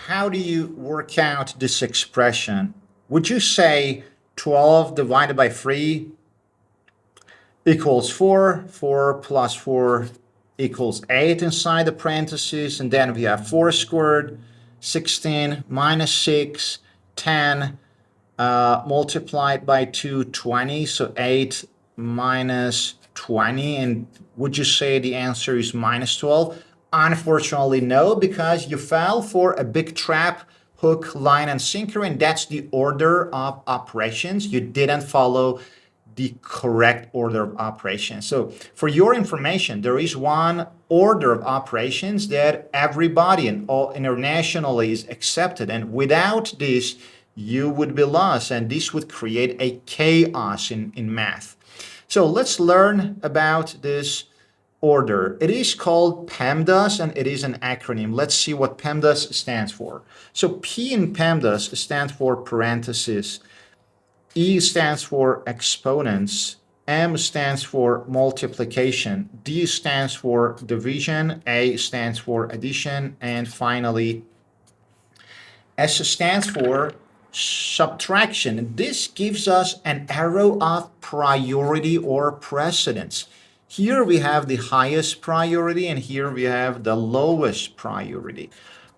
how do you work out this expression? Would you say 12 divided by 3 equals 4, 4 plus 4 equals 8 inside the parentheses, and then we have 4 squared, 16 minus 6, 10, multiplied by 2, 20, so 8 minus 20, and would you say the answer is minus 12? Unfortunately, no, because you fell for a big trap, hook, line, and sinker, and that's the order of operations. You didn't follow the correct order of operations. So for your information, there is one order of operations that everybody and all internationally is accepted. And without this, you would be lost, and this would create a chaos in math. So let's learn about this order. It is called PEMDAS, and it is an acronym. Let's see what PEMDAS stands for. So P in PEMDAS stands for parentheses. E stands for exponents, M stands for multiplication, D stands for division, A stands for addition, and finally S stands for subtraction. This gives us an arrow of priority or precedence. Here we have the highest priority, and here we have the lowest priority.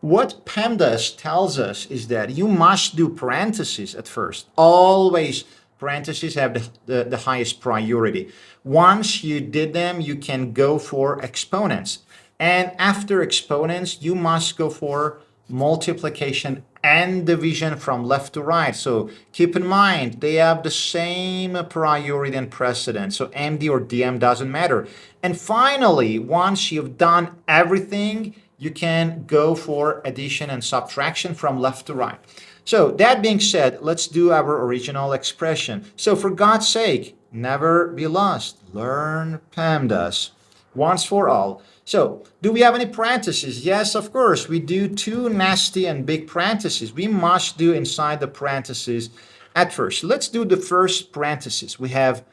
What PEMDAS tells us is that you must do parentheses at first. Always parentheses have the highest priority. Once you did them, you can go for exponents. And after exponents, you must go for multiplication and division from left to right. So keep in mind, they have the same priority and precedence. So MD or DM doesn't matter. And finally, once you've done everything, you can go for addition and subtraction from left to right. So that being said, let's do our original expression. So for God's sake, never be lost. Learn PEMDAS once for all. So do we have any parentheses? Yes, of course. We do two nasty and big parentheses. We must do inside the parentheses at first. Let's do the first parenthesis. We have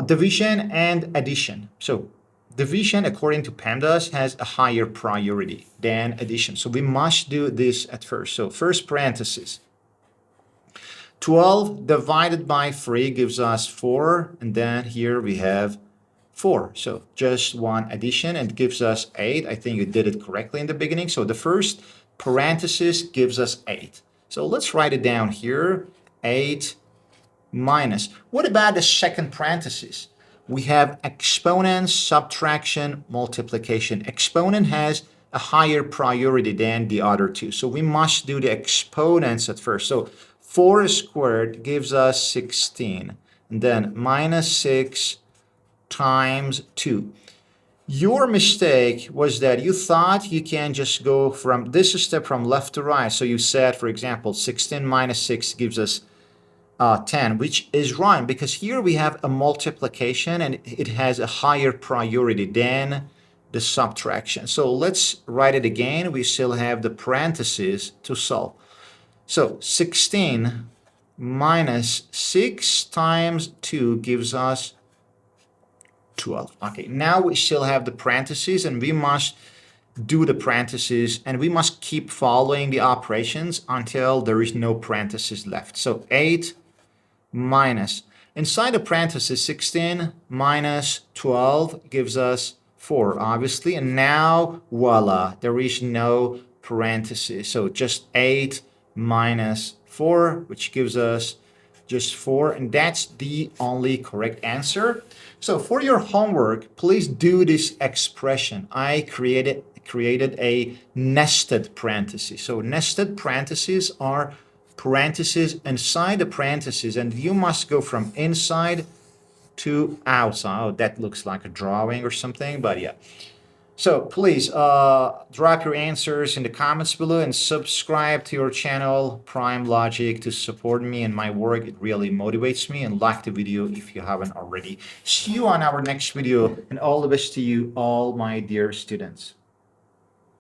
division and addition. So division, according to PEMDAS, has a higher priority than addition. So we must do this at first. So first parenthesis. 12 divided by 3 gives us 4. And then here we have 4. So just one addition, and gives us 8. I think you did it correctly in the beginning. So the first parenthesis gives us 8. So let's write it down here. 8 minus. What about the second parenthesis? We have exponents, subtraction, multiplication. Exponent has a higher priority than the other two. So we must do the exponents at first. So 4 squared gives us 16. And then minus 6 times 2. Your mistake was that you thought you can just go from this step from left to right. So you said, for example, 16 minus 6 gives us 10, which is wrong, because here we have a multiplication and it has a higher priority than the subtraction. So let's write it again. We still have the parentheses to solve. So 16 minus 6 times 2 gives us 12. Okay, now we still have the parentheses, and we must do the parentheses, and we must keep following the operations until there is no parentheses left. So 8 minus, inside the parentheses, 16 minus 12 gives us 4, obviously, and now voila, there is no parentheses. So just 8 minus 4, which gives us just 4, and that's the only correct answer. So for your homework, please do this expression. I created a nested parenthesis. So nested parentheses are parentheses inside the parentheses, and you must go from inside to outside. Oh, that looks like a drawing or something, but yeah. So please drop your answers in the comments below, and subscribe to your channel Prime Logic to support me and my work. It really motivates me, and like the video if you haven't already. See you on our next video, and all the best to you all, my dear students.